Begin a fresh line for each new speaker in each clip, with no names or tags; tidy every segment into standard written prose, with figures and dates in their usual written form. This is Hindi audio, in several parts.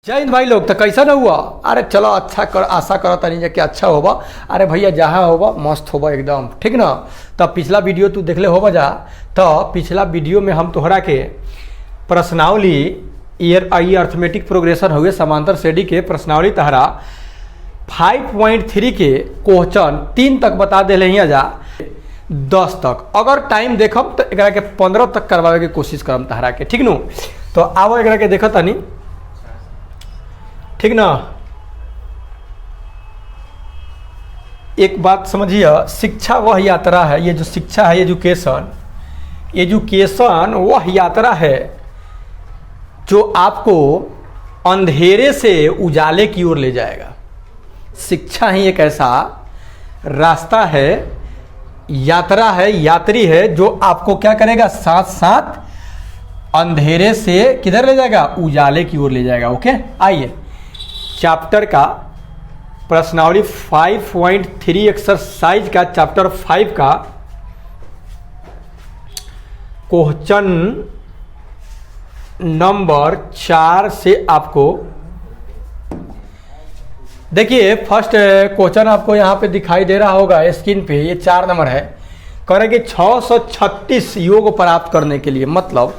जय हिंद भाई लोग। तो कैसा ना हुआ? अरे चलो अच्छा कर, आशा करो तनी कि अच्छा होगा। अरे भैया जहाँ होगा मस्त होगा एकदम, ठीक ना। तो पिछला वीडियो तू देख ले होगा जा। तो पिछला वीडियो में हम तोहरा के प्रश्नावली ईयर आई अर्थमेटिक प्रोग्रेशन हुए समांतर श्रेणी के प्रश्नावली तहरा 5.3 के क्वेश्चन 3 तक बता दे ले जा 10 तक। अगर टाइम देखब तो एकरा के 15 तक करवावे के कोशिश करम तहरा के, ठीक नु। तो आओ एकरा के देखो तनी, ठीक ना। एक बात समझिए, शिक्षा वह यात्रा है, ये जो शिक्षा है एजुकेशन वह यात्रा है जो आपको अंधेरे से उजाले की ओर ले जाएगा। शिक्षा ही एक ऐसा रास्ता है, यात्रा है, यात्री है जो आपको क्या करेगा, साथ साथ अंधेरे से किधर ले जाएगा, उजाले की ओर ले जाएगा। ओके, आइए चैप्टर का प्रश्नावली 5.3 एक्सरसाइज का चैप्टर 5 का क्वेश्चन नंबर 4 से आपको देखिए। फर्स्ट क्वेश्चन आपको यहाँ पे दिखाई दे रहा होगा स्क्रीन पे, ये 4 नंबर है। कह रहे कि 636 योग प्राप्त करने के लिए, मतलब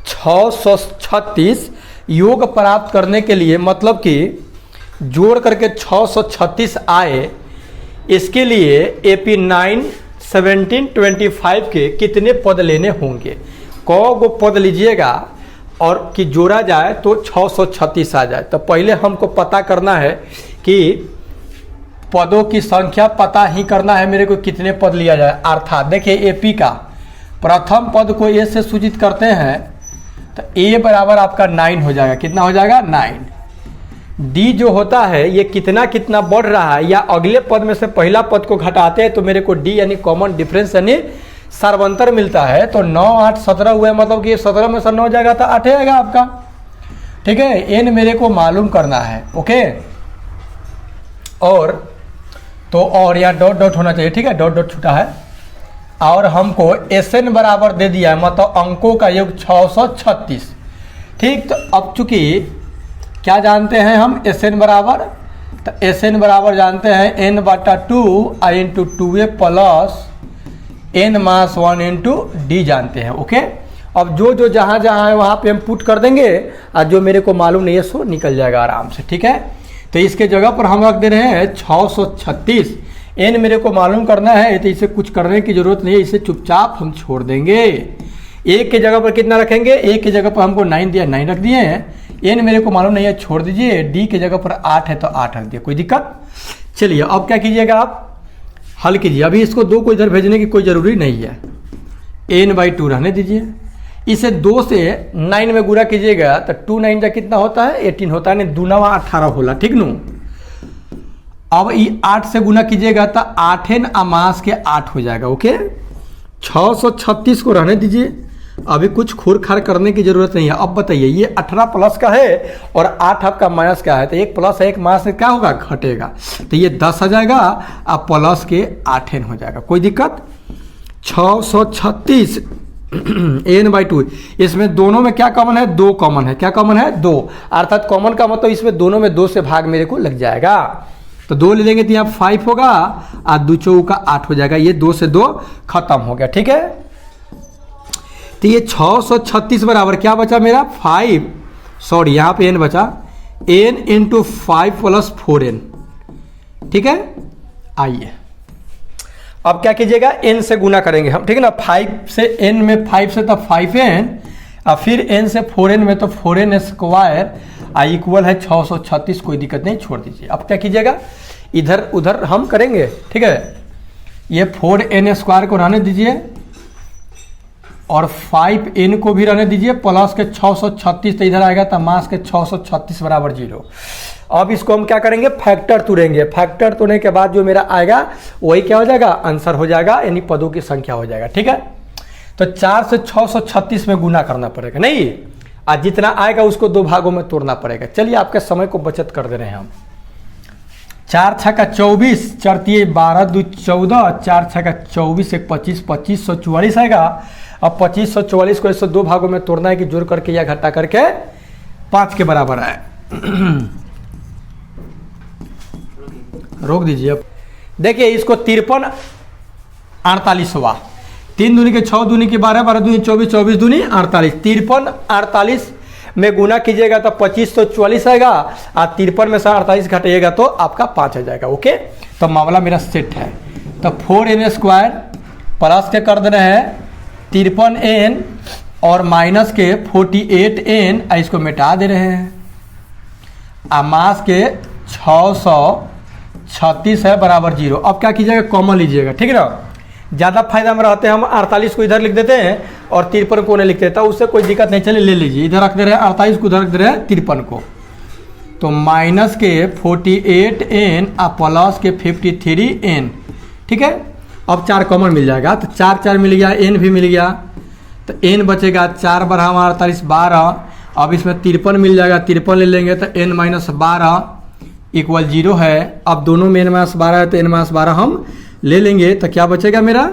636 योग प्राप्त करने के लिए, मतलब कि जोड़ करके 636 आए, इसके लिए AP 9, 17, 25 के कितने पद लेने होंगे। कौ गो पद लीजिएगा और कि जोड़ा जाए तो 636 आ जाए। तो पहले हमको पता करना है कि पदों की संख्या पता ही करना है मेरे को, कितने पद लिया जाए। अर्थात देखिए AP का प्रथम पद को A से सूचित करते हैं तो A बराबर आपका 9 हो जाएगा। कितना हो जाएगा, 9। D जो होता है ये कितना कितना बढ़ रहा है, या अगले पद में से पहला पद को घटाते हैं तो मेरे को D यानी कॉमन डिफरेंस यानी सार्वंतर मिलता है। तो 9, 8, 17 हुए, मतलब कि 17 में से 9 जाएगा तो 8 आएगा आपका, ठीक है। N मेरे को मालूम करना है, ओके। और यहाँ डॉट डॉट होना चाहिए, ठीक है, डॉट डॉट छूटा है। और हमको SN बराबर दे दिया है, मतलब अंकों का योग 636, ठीक। तो अब चूंकि क्या जानते हैं हम SN बराबर, तो SN बराबर जानते हैं N/2 I into 2A plus N mass 1 into D जानते हैं, ओके। अब जो जहाँ जहाँ है वहाँ पे हम पुट कर देंगे, और जो मेरे को मालूम नहीं है सो निकल जाएगा आराम से, ठीक है। तो इसके जगह पर हम रख दे रहे हैं 636। N मेरे को मालूम करना है तो इसे कुछ करने की जरूरत नहीं है, इसे चुपचाप हम छोड़ देंगे। एक के जगह पर कितना रखेंगे, एक के जगह पर हमको 9 दिया, 9 रख दिए हैं। N मेरे को मालूम नहीं है, छोड़ दीजिए। D के जगह पर 8 है तो 8 रख दिया, कोई दिक्कत। चलिए अब क्या कीजिएगा, आप हल कीजिए। अभी इसको 2 को इधर भेजने की कोई ज़रूरी नहीं है, N/2 रहने दीजिए। इसे 2 से 9 में गुणा कीजिएगा तो 2 9 का कितना होता है, 18 होता है, नहीं 2 9 18 होला, ठीक नू। अब ये 8 से गुना कीजिएगा तो 8 अमास के 8 हो जाएगा, ओके। 636 को रहने दीजिए, अभी कुछ खूर खार करने की जरूरत नहीं है। अब बताइए, ये 18 प्लस का है और 8 आपका माइनस का है, तो 1 प्लस 1 माइनस क्या होगा, घटेगा। तो ये 10 आ जाएगा, अब प्लस के 8 हो जाएगा, कोई दिक्कत। 636 N/2, इसमें दोनों में क्या कॉमन है, 2 कॉमन है। क्या कॉमन है, 2, अर्थात कॉमन का मतलब इसमें दोनों में 2 से भाग मेरे को लग जाएगा। तो 2 ले लेंगे तो यहाँ 5 होगा, और 2 चौका 8 हो जाएगा। ये 2 से 2 खत्म हो गया, ठीक है। तो ये 636 बराबर क्या बचा मेरा, 5, सॉरी यहाँ पे N बचा, N इंटू 5 प्लस 4N, ठीक है। आइए अब क्या कीजिएगा, N से गुना करेंगे हम, ठीक है ना। 5 से N में 5 से तो 5N, और फिर N से 4N में तो 4N स्क्वायर इक्वल है 636, कोई दिक्कत नहीं, छोड़ दीजिए। अब क्या कीजिएगा, इधर उधर हम करेंगे, ठीक है। ये 4N स्क्वायर को रहने दीजिए और 5N को भी रहने दीजिए, प्लस के 636, तो इधर आएगा तो मास के 636 बराबर 0। अब इसको हम क्या करेंगे, फैक्टर तोड़ेंगे। फैक्टर तोड़ने के बाद जो मेरा आएगा वही क्या हो जाएगा, आंसर हो जाएगा, यानी पदों की संख्या हो जाएगा, ठीक है। तो 4 से 636 में गुना करना पड़ेगा, नहीं, आज जितना आएगा उसको 2 भागों में तोड़ना पड़ेगा। चलिए आपके समय को बचत कर दे रहे हैं हम। 4 छक्का 24, 4 तिये 12, 2 14, 4 छक्का 24, 1 25, 2544 आएगा। अब 2544 को 102 भागों में तोड़ना है कि जोड़ करके या घटा करके 5 के बराबर आए। रोक दीजिए अब। देखिए इसको 53 48वां, 3 दूनी के 6 दूनी के 12, 12 दूनी 24, 24 दूनी 48, 53 48 में गुना कीजिएगा तो 25 तो 44 आएगा, और 53 में से 48 घटाइएगा तो आपका 5 आ जाएगा। ओके, तो मामला मेरा सेट है। तो 4n² प्लस के कर दे रहे हैं 53n और माइनस के 48n, इसको मिटा दे रहे हैं। मास के 636 है बराबर 0। अब क्या कीजिएगा, कॉमन लीजिएगा, ठीक है ना। ज़्यादा फायदा में रहते हैं, हम 48 को इधर लिख देते हैं और 53 को नहीं लिखते हैं, तो उससे कोई दिक्कत नहीं। चलिए ले लीजिए, इधर रख दे रहे हैं 48 को, उधर रख दे रहे हैं 53 को। तो माइनस के 48n और प्लस के 53n, ठीक है। अब 4 कॉमन मिल जाएगा, तो 4 4 मिल गया, n भी मिल गया, तो n बचेगा 4 बरा 48 12। अब इसमें 53 मिल जाएगा, 53 ले लेंगे तो n माइनस 12 इक्वल 0 है। अब दोनों में n माइनस 12 है तो n माइनस 12 हम ले लेंगे, तो क्या बचेगा मेरा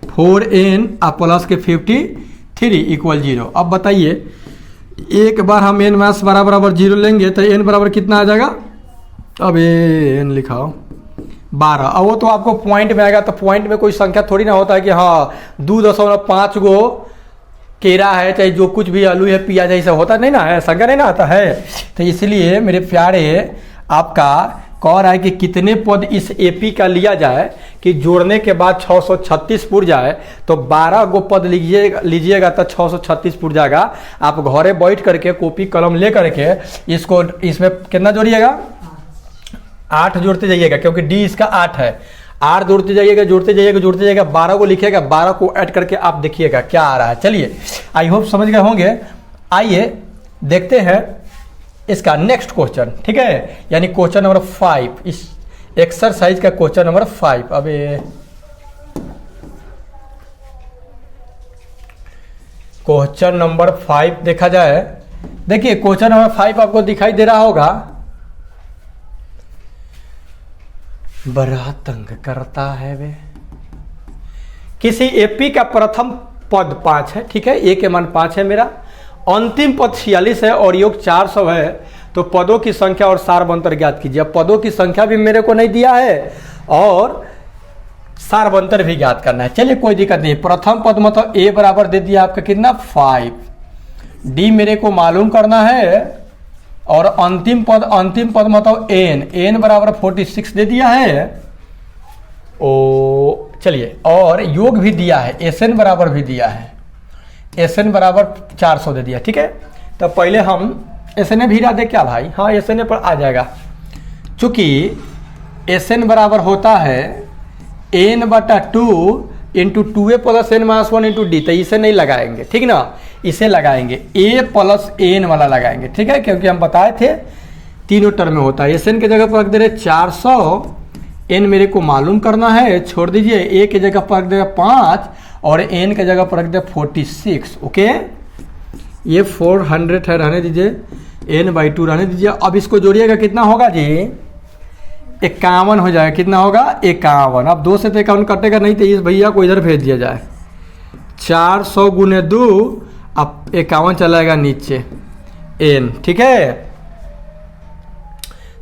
4n और प्लस के 53 इक्वल 0। अब बताइए, एक बार हम n माइनस 12 बराबर 0 लेंगे तो n बराबर कितना आ जाएगा। अब n लिखाओ 12। अब वो तो आपको पॉइंट में आएगा, तो पॉइंट में कोई संख्या थोड़ी ना होता है कि हाँ 2.5 गो केरा है, चाहे जो कुछ भी आलू है, प्याज है, ऐसा होता नहीं ना है, संख्या नहीं ना आता है। तो इसलिए मेरे प्यारे आपका कह रहा है कि कितने पद इस एपी का लिया जाए कि जोड़ने के बाद 636 पुर जाए, तो 12 गो पद लीजिएगा तो 636 पुर जाएगा। आप घरे बैठ करके कॉपी कलम ले करके इसको, इसमें कितना जोड़िएगा, 8 जोड़ते जाइएगा, क्योंकि डी इसका 8 है। 8 जोड़ते जाइएगा, जोड़ते जाइएगा, जोड़ते जाइएगा, 12 को लिखिएगा, 12 को ऐड करके आप देखिएगा क्या आ रहा है। चलिए, आई होप समझ गए होंगे। आइए देखते हैं इसका नेक्स्ट क्वेश्चन, ठीक है, यानी क्वेश्चन नंबर 5, इस एक्सरसाइज का क्वेश्चन नंबर 5। अब क्वेश्चन नंबर 5 देखा जाए। देखिए क्वेश्चन नंबर 5 आपको दिखाई दे रहा होगा, बड़ा तंग करता है वे। किसी एपी का प्रथम पद 5 है, ठीक है, ए के मान 5 है मेरा, अंतिम पद 46 है और योग 400 है। तो पदों की संख्या और सारबंतर ज्ञात कीजिए। अब पदों की संख्या भी मेरे को नहीं दिया है और सारबंतर भी ज्ञात करना है। चलिए कोई दिक्कत नहीं। प्रथम पद मतलब ए बराबर दे दिया आपका कितना 5, डी मेरे को मालूम करना है, और अंतिम पद मतलब एन बराबर 46 दे दिया है। ओ चलिए, और योग भी दिया है, एस एन बराबर भी दिया है, एस एन बराबर 400 दे दिया, ठीक है। तो पहले हम एस एन भी दे क्या भाई, हाँ एस एन पर आ जाएगा, चूंकि एस एन बराबर होता है n बटा 2 into 2a plus n minus 1 into D. तो इसे नहीं लगाएंगे, ठीक ना, इसे लगाएंगे a प्लस n वाला लगाएंगे, ठीक है, क्योंकि हम बताए थे तीनों टर्म में होता है। एस एन के जगह पर रख दे रहे 400, n मेरे को मालूम करना है, छोड़ दीजिए, a के जगह पर रख देगा 5 और n के जगह पर रख देगा 46। ओके, ये 400 है, रहने दीजिए, n/2 रहने दीजिए। अब इसको जोड़िएगा, कितना होगा जी 51 हो जाएगा। कितना होगा 51। अब 2 से तो 51 कटेगा नहीं, तो इस भैया को इधर भेज दिया जाए, 400 गुने 2, अब 51 चलाएगा नीचे n, ठीक है।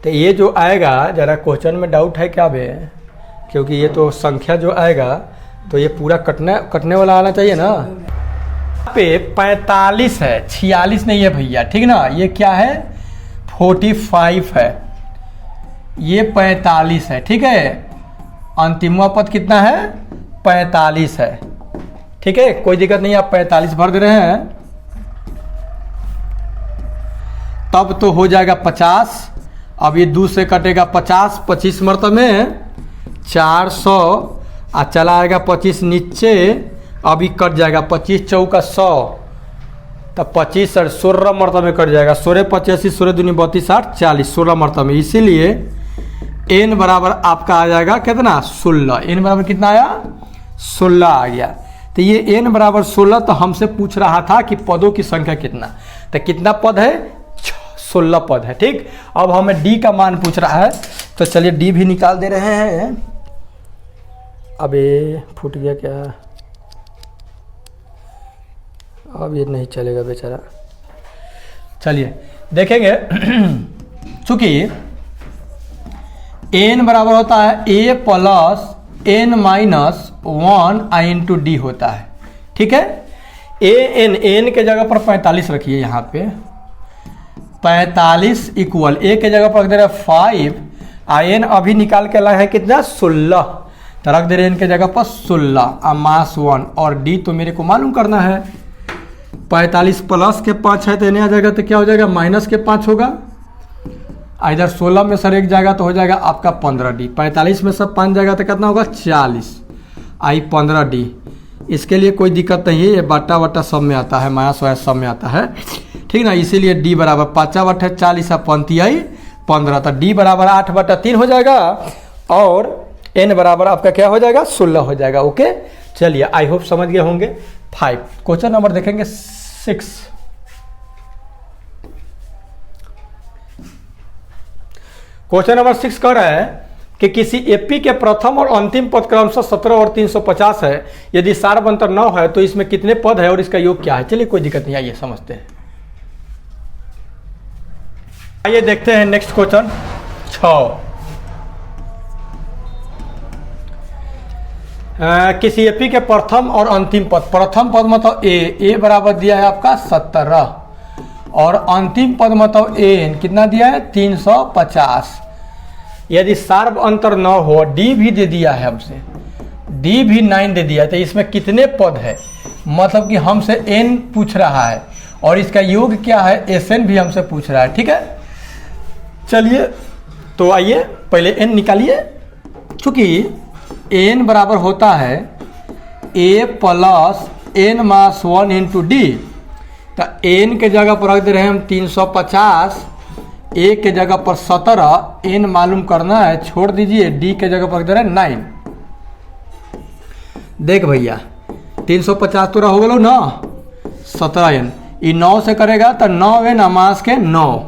तो ये जो आएगा, जरा क्वेश्चन में डाउट है क्या बे, क्योंकि ये तो संख्या जो आएगा तो ये पूरा कटने वाला आना चाहिए ना। पे 45 है, 46 नहीं है भैया, ठीक ना, ये क्या है 45 है, ये 45 है, ठीक है। अंतिम पद कितना है 45 है, ठीक है, कोई दिक्कत नहीं, आप 45 भर दे रहे हैं, तब तो हो जाएगा 50। अब ये 2 से कटेगा 50, 25 मरतबे में 400 और चला आएगा 25 नीचे, अभी कट जाएगा 25 चौका 100, तब 25 और 16 मरतबे में कट जाएगा, 16 85, 16 दूनी 32 8 40, 16 मरतबे में। इसीलिए n बराबर आपका आ जाएगा कितना 16। n बराबर कितना आया 16 आ गया। तो ये n बराबर 16, तो हमसे पूछ रहा था कि पदों की संख्या कितना, तो कितना पद है 16 पद है, ठीक। अब हमें d का मान पूछ रहा है, तो चलिए d भी निकाल दे रहे हैं। अबे फूट गया क्या, अब ये नहीं चलेगा बेचारा। चलिए देखेंगे चूंकि n बराबर होता है a plus n minus 1 I into D होता है, ठीक है। n के जगह पर 45 रखिए, यहाँ पे 45 इक्वल a के जगह पर रख दे रहे 5, n अभी निकाल के लाए हैं कितना 16, तो रख दे रहे n के जगह पर 16 मास 1, और d तो मेरे को मालूम करना है। 45 प्लस के 5 है तो n आ जाएगा, तो क्या हो जाएगा माइनस के 5 होगा। इधर 16 में सर एक जाएगा तो हो जाएगा आपका 15d, 45 में सब 5 जाएगा तो कितना होगा 40 आई 15d। इसके लिए कोई दिक्कत नहीं है, ये बाटा वाटा सब में आता है, माइनस वाइनस सब में आता है, ठीक ना। इसीलिए d बराबर 5 बटा 40 पंती आई 15, तो d बराबर 8/3 हो जाएगा और n बराबर आपका क्या हो जाएगा 16 हो जाएगा। ओके चलिए, आई होप समझ गए होंगे। 5 क्वेश्चन नंबर देखेंगे 6। क्वेश्चन नंबर 6 कह रहा है कि किसी एपी के प्रथम और अंतिम पद क्रमशः 17 और 350 है, यदि सार्व अंतर 9 है तो इसमें कितने पद है और इसका योग क्या है। चलिए कोई दिक्कत नहीं, आइए समझते हैं। आइए देखते हैं नेक्स्ट क्वेश्चन 6। किसी एपी के प्रथम और अंतिम पद, प्रथम पद मतलब ए बराबर दिया है आपका 17 और अंतिम पद मतलब एन कितना दिया है 350। यदि सार्व अंतर 9 हो, डी भी दे दिया है हमसे, डी भी 9 दे दिया है, तो इसमें कितने पद है, मतलब कि हमसे एन पूछ रहा है और इसका योग क्या है एस एन भी हमसे पूछ रहा है, ठीक है। चलिए तो आइए पहले एन निकालिए। चूंकि एन बराबर होता है ए प्लस एन मास 1 इंटू डी, तो एन के जगह पर रख दे रहे हैं हम 350, ए के जगह पर 17, एन मालूम करना है, छोड़ दीजिए, डी के जगह पर रख दे रहे हैं 9। देख भैया 350 तो हो गलो ना, 17 एन, ये 9 से करेगा तो 9 एन अमास के 9,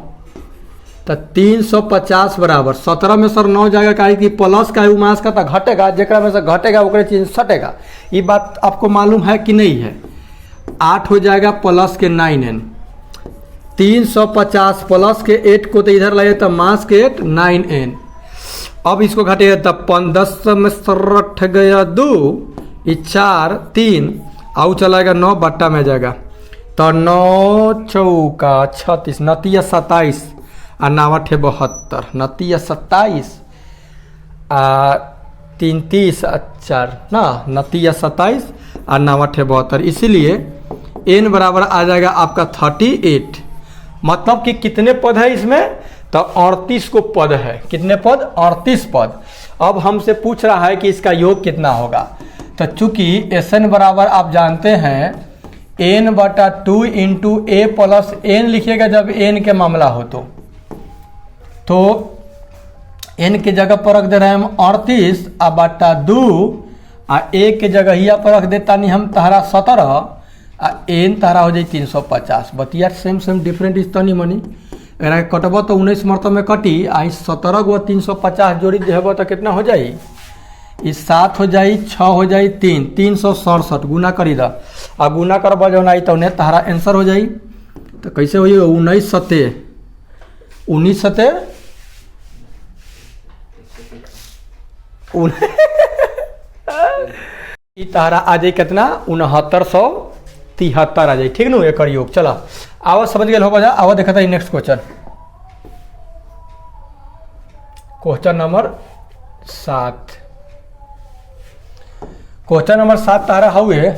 तो 350 बराबर 17 में सर 9 जाएगा, काहे कि प्लस का उमास का तो घटेगा, जरा में से घटेगा ओकरे चीज सटेगा। ये बात आपको मालूम है कि नहीं है। 8 हो जाएगा प्लस के 9n, 350 प्लस के 8 को तो इधर लगे तो मास के 8 9n। अब इसको घटेगा तब 10 में सरठ गया 2, 4 3 आउ चलाएगा 9 बट्टा में जाएगा, तो 9 चौका 36, नतिया 27 और 9 72, नतिया 27 3 30 4 ना, नतिया 27 और 9 72, इसीलिए n बराबर आ जाएगा आपका 38। मतलब कि कितने पद है इसमें, तो 38 को पद है, कितने पद 38 पद। अब हमसे पूछ रहा है कि इसका योग कितना होगा, तो चूंकि एस एन बराबर आप जानते हैं n/2 इंटू ए प्लस एन लिखिएगा जब n के मामला हो तो n के जगह पर रख दे रहे हैं हम 38 बटा 2 और ए के जगह ही पर रख देता नहीं हम तहरा 17 एन तारा हो जाए 350। बतिया सेम डिफरेंट इस तनी मनी अगर कटब तो 19 मरतब में कटी, आई 17 गो 350 जोड़ी देब तो कितना हो जाए, इस 7 हो जाए, 6 हो जाए, 367 गुना करी दा आ गुना करब जो आई तो उन्हें तहरा आंसर हो जाए। तो कैसे हो 19 सते 19 सते तहरा आ जाए कितना 6973 आ जाए, ठीक ना। एक योग चला आवा समझ गए हो बजा। आवा देखा था next question, question number 7। Question number 7 तारा हुए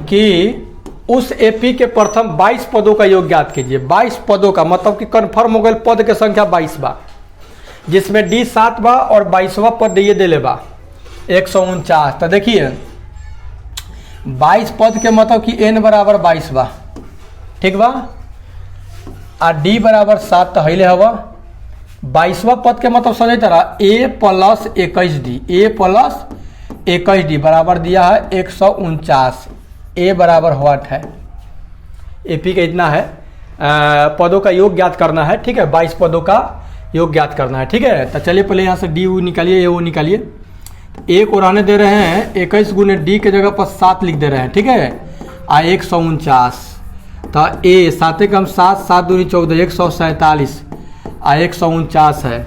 कि उस एपी के प्रथम 22 पदों का योग ज्ञात कीजिए। 22 पदों का मतलब कि कन्फर्म हो गए पद के संख्या 22 बा, जिसमें डी 7 बा और 22वां पद ये दे ले बा 149। तो देखिए 22 पद के मतलब कि n बराबर 22 बा, ठीक बा, आ डी बराबर 7 तो हईले हवा। 22वां पद के मतलब समझे तरह a plus 21d, a plus 21d बराबर दिया है 149। a बराबर व्हाट है, एपी का इतना है, पदों का योग ज्ञात करना है, ठीक है। 22 पदों का योग ज्ञात करना है, ठीक है। तो चलिए पहले यहाँ से डी यू निकालिए, ए ओ निकालिए। एक और आने दे रहे हैं 21 गुने डी के जगह पर 7 लिख दे रहे हैं, ठीक है। 149 तो ए 7 कम 7 7 दूनी 14 147 आ 149 है।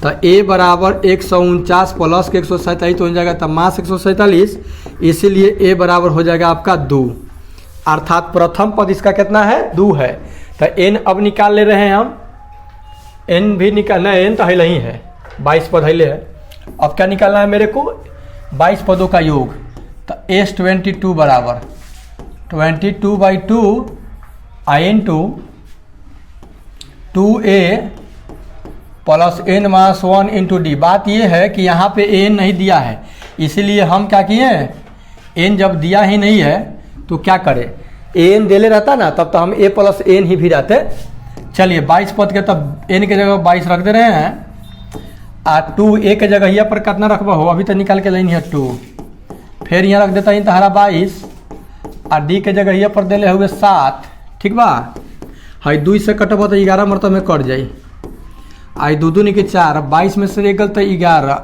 तो ए बराबर 149 प्लस के 147 हो जाएगा, तो मास 147, इसीलिए ए बराबर हो जाएगा आपका 2, अर्थात प्रथम पद इसका कितना है 2 है। तो एन अब निकाल ले रहे हैं हम, एन भी निकालना है, एन तो है नहीं है 22 पद है। अब क्या निकालना है मेरे को 22 पदों का योग। तो S22 बराबर 22/2 into 2a plus n minus 1 into D. बात ये है कि यहाँ पे n नहीं दिया है, इसीलिए हम क्या किए, n जब दिया ही नहीं है तो क्या करें, n दे ले रहता ना तब तो हम a प्लस n ही भी रहते। चलिए 22 पद के तब n के जगह 22 रख दे रहे हैं, आ 2a के जगह यहाँ पर कितना रखबा हो, अभी तो निकाल के लेनी है 2, फिर यहाँ रख देता है तहरा 22, आ d के जगह यहाँ पर दिले हुए 7, ठीक बा। हाई 2 से कटबा तो 11 मरतब में कट जाई, आई 2 2 के 4, 22 में से एक गल तो 11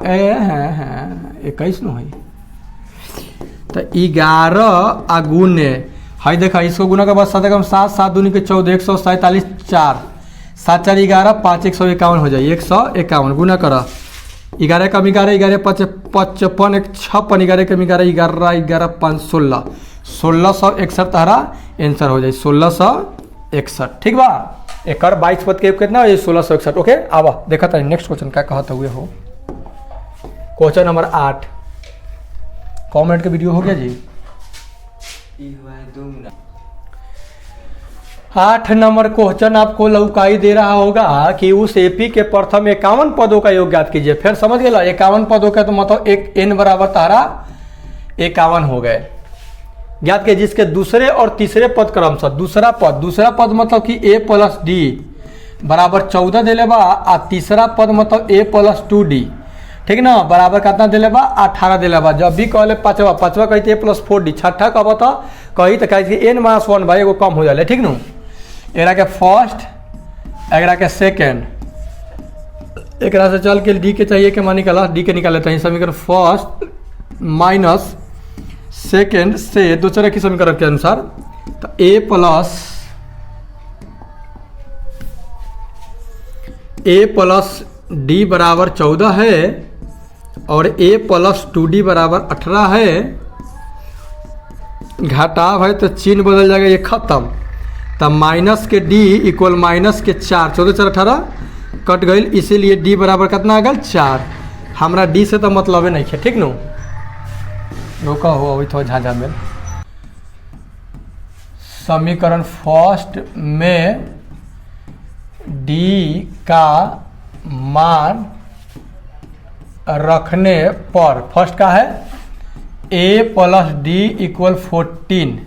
21 न है, तो 11 आ गुने, हाई देखा इसको गुना के बाद 7 कम 7 7 दूनी के 14 147 4 7 4 11 5 151 हो जाए, 151 गुना करा 11 कम 11 11 5 55 1 56 11 कम 11 11 11 5 16 1661 तारा आंसर हो जाए 1661, ठीक बा। एक 22 पद के कितना हो जाए 1661। ओके आवा देखा था नेक्स्ट क्वेश्चन क्या कहते हुए हो। क्वेश्चन नंबर 8, कमेंट का वीडियो हो गया जी। 8 नंबर क्वेश्चन आपको लौकाई दे रहा होगा कि उस एपी के प्रथम 51 पदों का योग ज्ञात कीजिए। फिर समझ गए 51 पदों का तो मतलब एक n बराबर तारा 51 हो गए ज्ञात के, जिसके दूसरे और तीसरे पद क्रमशः दूसरा पद मतलब कि a प्लस डी बराबर 14 दे लेबा, आ तीसरा पद मतलब a प्लस 2d, ठीक ना, बराबर कितना दे लेबा 18 दे लेबा। जब भी कहले पांचवा कही a प्लस 4d, छठा कहबा तो कही तो कही n माइनस 1 भाई एगो कम हो जाए, ठीक ना। एकरा के फर्स्ट, एकरा के सेकेंड, एकरा से चल के डी के चाहिए के मान निकाला, डी के निकाल लेते हैं समीकरण फर्स्ट माइनस सेकेंड से दूसरे की समीकरण के अनुसार। तो a प्लस डी बराबर 14 है और a प्लस 2d बराबर 18 है, घटाव है तो चिन्ह बदल जाएगा, ये खत्म। तब माइनस के d इक्वल माइनस के 4, 14 4 18 कट गई, इसीलिए d बराबर कितना आ गया 4। हमरा d से तो मतलब नहीं है, ठीक नो, रोका हो अभी थोड़ा झांझा में। समीकरण फर्स्ट में d का मान रखने पर, फर्स्ट का है a plus D equal 14,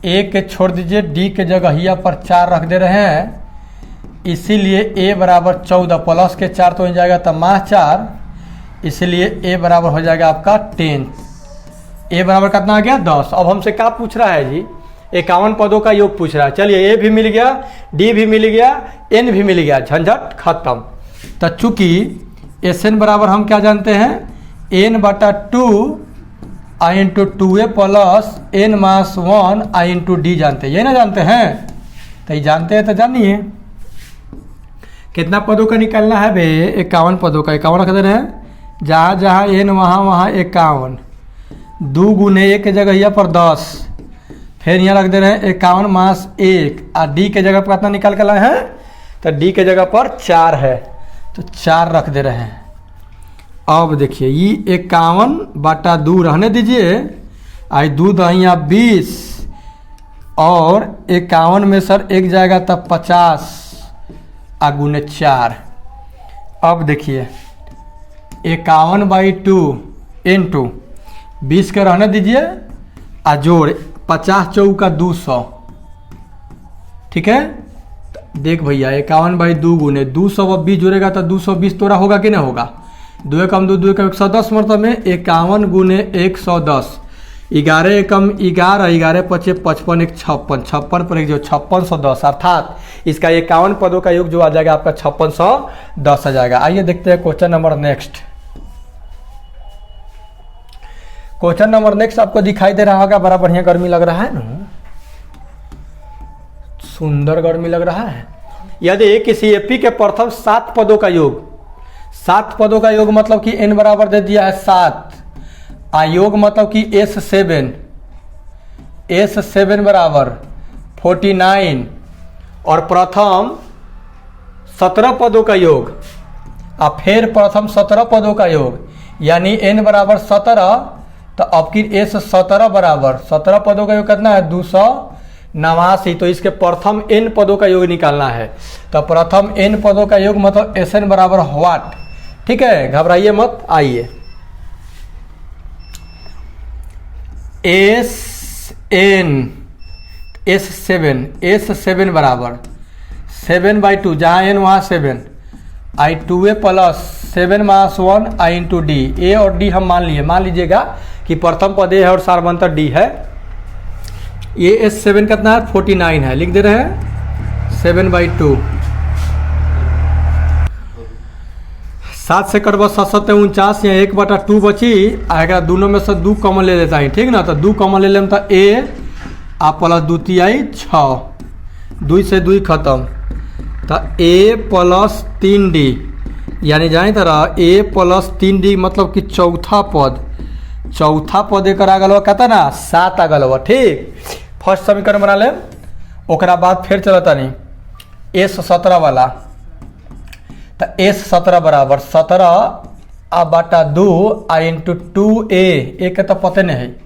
a के छोड़ दीजिए, d के जगह यहाँ पर 4 रख दे रहे हैं, इसीलिए a बराबर 14 प्लस के 4 तो हो जाएगा तो माह 4, इसलिए a बराबर हो जाएगा आपका 10। a बराबर कितना आ गया 10। अब हमसे क्या पूछ रहा है जी, 51 पदों का योग पूछ रहा है। चलिए a भी मिल गया, d भी मिल गया, n भी मिल गया, झंझट खत्म। तो चूंकि Sn बराबर हम क्या जानते हैं, n बटा 2 I into 2a plus n minus 1 I into D जानते हैं, ये ना जानते हैं, तो ये जानते हैं तो जानिए कितना पदों का निकालना है बे, 51 पदों का। 51 रख दे रहे हैं, जहाँ जहाँ n वहाँ 51, 2 गुने 1 के जगह यहाँ पर 10, फिर यहाँ रख दे रहे हैं 51 माइनस 1, और डी के जगह पर कितना निकाल कर लाए हैं, तो डी के जगह पर 4 है तो 4 रख दे रहे हैं। अब देखिए ये 51 बटा 2 रहने दीजिए, आई 2 दहिया 20 और 51 में सर एक जाएगा तब 50 गुने 4। अब देखिए 51/2 इंटू 20 के रहने दीजिए, आ जोड़ 50 चौका 200, ठीक है। देख भैया 51/2 गुने 200 अब 20 जुड़ेगा तो 220 तोड़ा होगा कि नहीं होगा, 2 कम 2 2 110 मतलब में 51 गुने 110, 11 एकम 11 11 पचे 55 1 56 56 पर एक जो 5610, अर्थात इसका 51 पदों का योग जो आ जाएगा आपका 5610 आ जाएगा। आइए देखते हैं question number next. Question number next आपको दिखाई दे रहा होगा, बड़ा बढ़िया गर्मी लग रहा है ना। सुंदर गर्मी लग रहा है। यदि किसी एपी के प्रथम 7 पदों का योग, 7 पदों का योग मतलब कि n बराबर दे दिया है 7, आयोग मतलब कि S7 बराबर 49 और प्रथम 17 पदों का योग और फिर प्रथम 17 पदों का योग यानी n बराबर 17, तो अब की S17 बराबर 17 पदों का योग कितना है 289। तो इसके प्रथम n पदों का योग निकालना है। तो प्रथम n पदों का योग मतलब Sn बराबर व्हाट। ठीक है, घबराइए मत, आइए S7 बराबर 7/2, जहाँ n वहाँ 7, I2a plus 7 minus 1 I into D. A और डी हम मान लीजिएगा कि प्रथम पद ए है और सारवंतर डी है। ये S7 कितना है 49 है, लिख दे रहे हैं 7/2। 7 से कटवा 7 49, यहाँ 1/2 बची आएगा, दोनों में से 2 कॉमन ले लेता है। ठीक ना, तो 2 कॉमन ले लें तो ए आ प्लस 2 तिहाई 6, 2 से 2 खत्म, तो ए प्लस 3d यानी जानी तरह ए प्लस 3d मतलब कि चौथा पद एक आ गल कहता ना 7 आ गल। ठीक, फर्स्ट समीकरण बना ले। ओकरा बाद फिर चलता नहीं S17 वाला, तो S17 बराबर 17/2 I इंटू 2a, ए के तो पते नहीं है,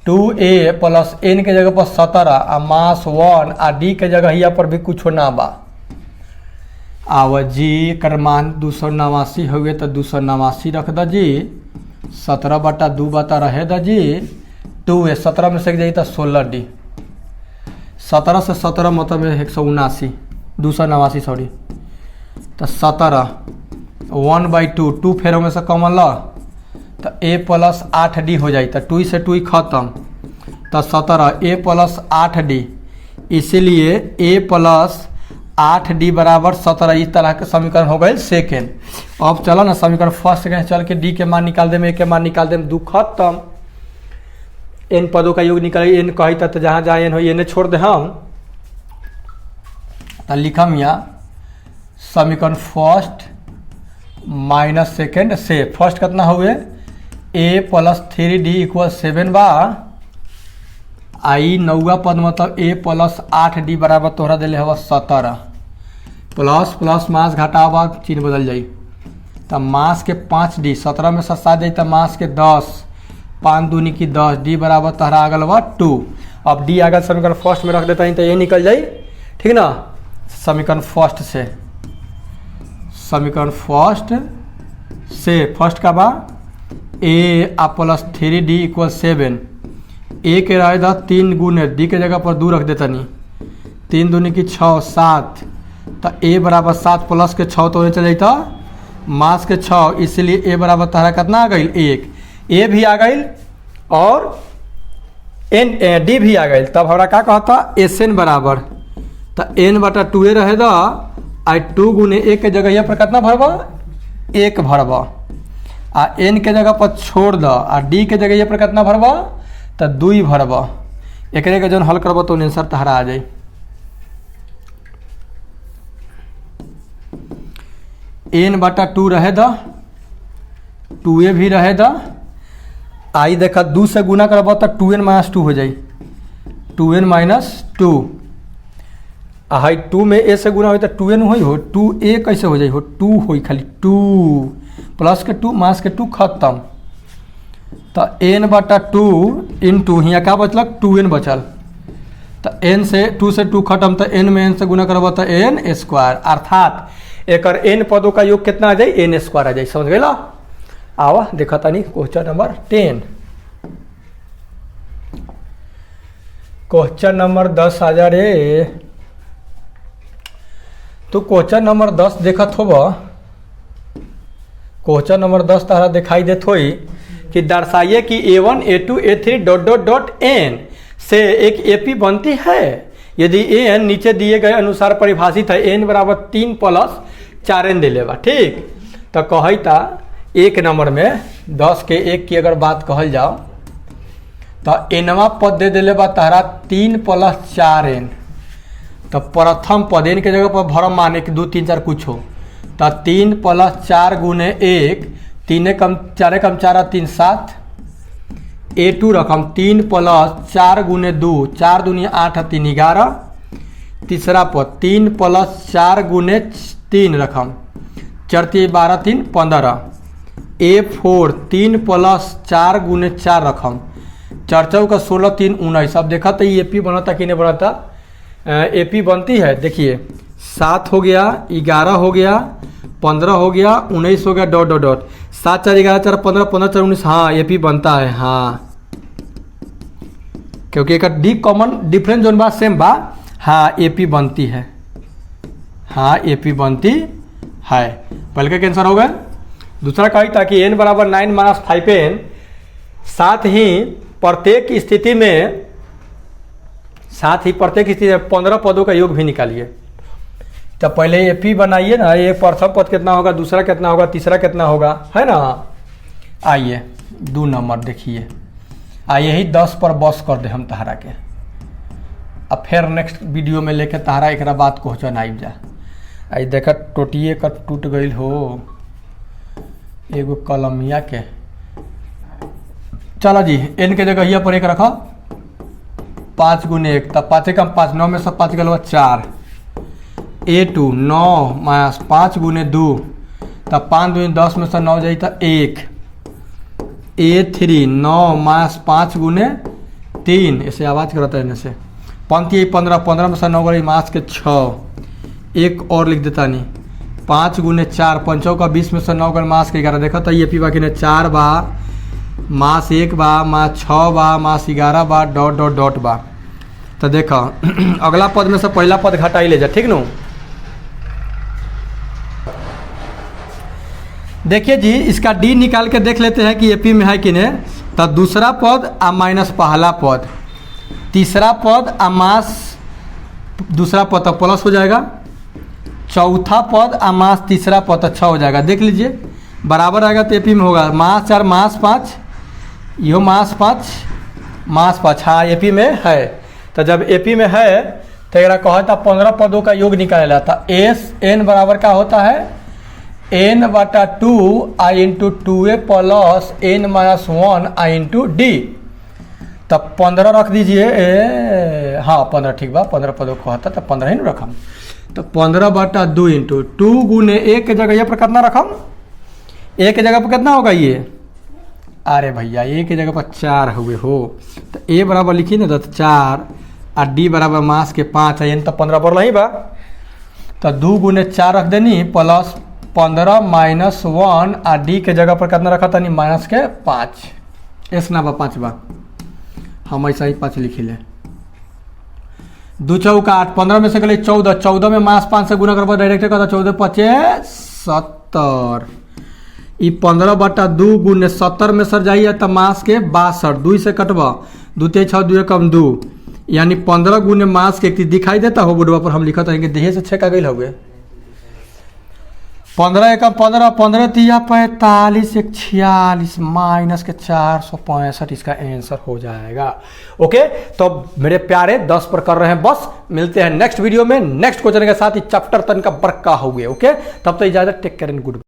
2a प्लस n के जगह पर 17 आ मास 1 आ d के जगह यहाँ पर भी कुछ ना बा। आव जी कर मान 289 हुए तो 289 रख द जी, 17/2 बता रहे द जी, 2a 17 में से जाइए तो 16d, 17 से 17 मतलब 179, 289 सॉरी, तो 17 1/2, 2 फेरों में से कॉमन ला तो a प्लस 8d हो जाए, तो 2 से 2 खत्म, तो 17 a प्लस 8d, इसीलिए a प्लस 8d बराबर 17। इस तरह के समीकरण हो गए सेकेंड। अब चलो ना समीकरण फर्स्ट के चल के d के मान निकाल दे, a के मान निकाल दे, 2 खत्म। n पदों का योग निकाले, n कही तो जहाँ जहाँ n हो n छोड़ दे हम, तो लिखम यहाँ समीकरण फर्स्ट माइनस सेकेंड से फर्स्ट कितना हुए a प्लस 3d इक्वल 7 बा, आई 9वां पद मतलब a प्लस 8d बराबर तोहरा दिले हवा 17, प्लस प्लस मास घटावा चिन्ह बदल जाई, तो मास के 5d 17 में से 7 जाई तो मास के 10, 5 दूनी की 10, d बराबर तोहरा आ गल बा 2। अब d आगल समीकरण फर्स्ट में रख देता है तो ये निकल जाई। ठीक ना, समीकरण फर्स्ट से, समीकरण फर्स्ट का बा a आ प्लस 3d इक्वल 7, a के रहे था 3 गुने d के जगह पर 2 रख देता नहीं, 3 दूनी की 6 7, तो a बराबर 7 प्लस के 6 तो चल जाता मास के 6, इसलिए a बराबर तारा कितना आ गई 1, a भी आ गई और d भी आ गई। तब हमारा क्या कहता Sn बराबर, तो n/2 रहे दा आई 2 गुने 1 के जगह यहाँ पर कितना भरबा 1 भरबा, आ n के जगह पर छोड़ द आ d के जगह यहाँ पर कितना भरबा तो 2 भरबा। एक के जन हल करबा तो आंसर तहरा आ जाए। n/2 रहे द, 2a भी रहे द, आई देखा 2 से गुना करबा तो 2n - 2 हो जाए, 2n - 2 हाई 2 में a से गुना हो तो 2n हो, 2a कैसे हो जाए हो 2 हो, खाली 2 प्लस के 2 मास के 2 खत्म, तो n/2 इंटू यहाँ क्या बचल 2n बचल, तो n से 2 से 2 खत्म, तो n में n से गुना करबा तो n², अर्थात एक n पदों का योग कितना आ जाए n² आ जाए। समझ गए? आवा देखा तानी क्वेश्चन नंबर 10, क्वेश्चन नंबर 10 आ जा रे। तो क्वेश्चन नंबर 10 देखत होब, क्वेश्चन नंबर 10 तारा दिखाई देत होई कि दर्शाइए कि a1 a2 a3 ... n से एक एपी बनती है यदि an नीचे दिए गए अनुसार परिभाषित है, n बराबर 3 + 4n दे लेगा। ठीक, तो कहता एक नंबर में 10 के 1 की अगर बात कहल जाओ तो nवा पद दे दिले बा तारा 3 + 4n, तो प्रथम पद इनके जगह पर भरम मान 1 2 3 4 कुछ हो तो 3 + 4 × 1 3 कम 4 कम 4 3 7 A2 रकम 3 + 4 × 2 4 दूनी 8 3 11 तीसरा पद 3 + 4 × 3 रकम 4 3 12 3 15 A4 3 + 4 × 4 रकम 4 4 का 16 3 19। अब देखा तो ये AP बनता कि नहीं बनता, AP बनती है। देखिए 7 हो गया 11 हो गया 15 हो गया 19 हो गया डॉट डॉट डॉट 7 4 11 4 15 15 4 19। हाँ AP बनता है, हाँ क्योंकि एक डी कॉमन डिफरेंस जोन बा सेम बा। हाँ AP बनती है, हाँ AP बनती है। पहले का आंसर हो गया। दूसरा कही था कि n = 9 - 5n, साथ ही प्रत्येक स्थिति में 15 पदों का योग भी निकालिए। तो पहले AP बनाइए ना, ये प्रथम पद कितना होगा, दूसरा कितना होगा, तीसरा कितना होगा, है ना। आइए 2 नंबर देखिए, आइए ही 10 पर बस कर दे हम तहरा के। अब फिर नेक्स्ट वीडियो में लेके तहरा एक बात क्वेश्चन आई जा। आई देखा टोटिए का टूट गई हो एगो कलमिया के। चलो जी n के जगह पर 1 रखो 5 × 1 तब 5 कम 5 9 में से 5 गल 4 A2 9 - 5 × 2 तब 5 दूनी 10 में से 9 जाई तो 1 A3 9 - 5 × 3 ऐसे आवाज़ करता है से 15 15 में से 9 गई मास के 6। एक और लिख देता नहीं 5 × 4 5 का 20 में से 9 गल मास के 11। देखा तो ये पी बाकी ने 4 बा मास 1 बा मास 6 बा मास 11 बा डॉट डॉट डॉट बा। तो देखो अगला पद में से पहला पद घटाई ले जा, ठीक न। देखिए जी इसका डी निकाल के देख लेते हैं कि AP में है कि नहीं। तो दूसरा पद आ माइनस पहला पद, तीसरा पद आ मास दूसरा पद तो प्लस हो जाएगा, चौथा पद आ मास तीसरा पद तो 6 हो जाएगा। देख लीजिए बराबर आएगा तो AP में होगा मास 4 मास 5 यो मास 5 मास 5। हाँ AP में है। तो जब AP में है तो एक कहता 15 पदों का योग निकाला था। n बराबर क्या होता है n/2 I × 2a + n - 1 I × d। तब 15 रख दीजिए, हाँ 15 ठीक बा, 15 पदों को कहता तो 15 ही ना रखम। तो 15/2 × 2 × 1 के जगह ये पर कितना रखम, 1 के जगह पर कितना होगा ये, अरे भैया 1 के जगह पर 4 हुए हो। तो A बराबर लिखी ना तो 4 और D बराबर मास के 5 है, तो 15 पर नहीं बा। तो 2 × 4 रख देनी प्लस 15 - 1 और D के जगह पर कितना रखा था नहीं माइनस के 5। एस ना बा 5 बा, हम ऐसा ही 5 लिखी ले। 2 चौका 8 15 में से गले 14 14 में मास 5 से गुना करबा डायरेक्ट कहता 14 5 70। ई 15/2 × 70 में सर जाइए तो मास के 62 2 से कटवा 2 3 6 2 कम 2 यानी 15 × मास के एक दिखाई देता हो बोर्डवा पर हम लिखा था देहे से 6 का गई हो गए 15 × 15 15 3 45 1 46 माइनस के 465 इसका आंसर हो जाएगा। ओके तो मेरे प्यारे 10 पर कर रहे हैं बस। मिलते हैं नेक्स्ट वीडियो में नेक्स्ट क्वेश्चन के साथ ही चैप्टर तन का बरका हो गए। ओके तब तो इजाजत, टेक केयर एंड गुड।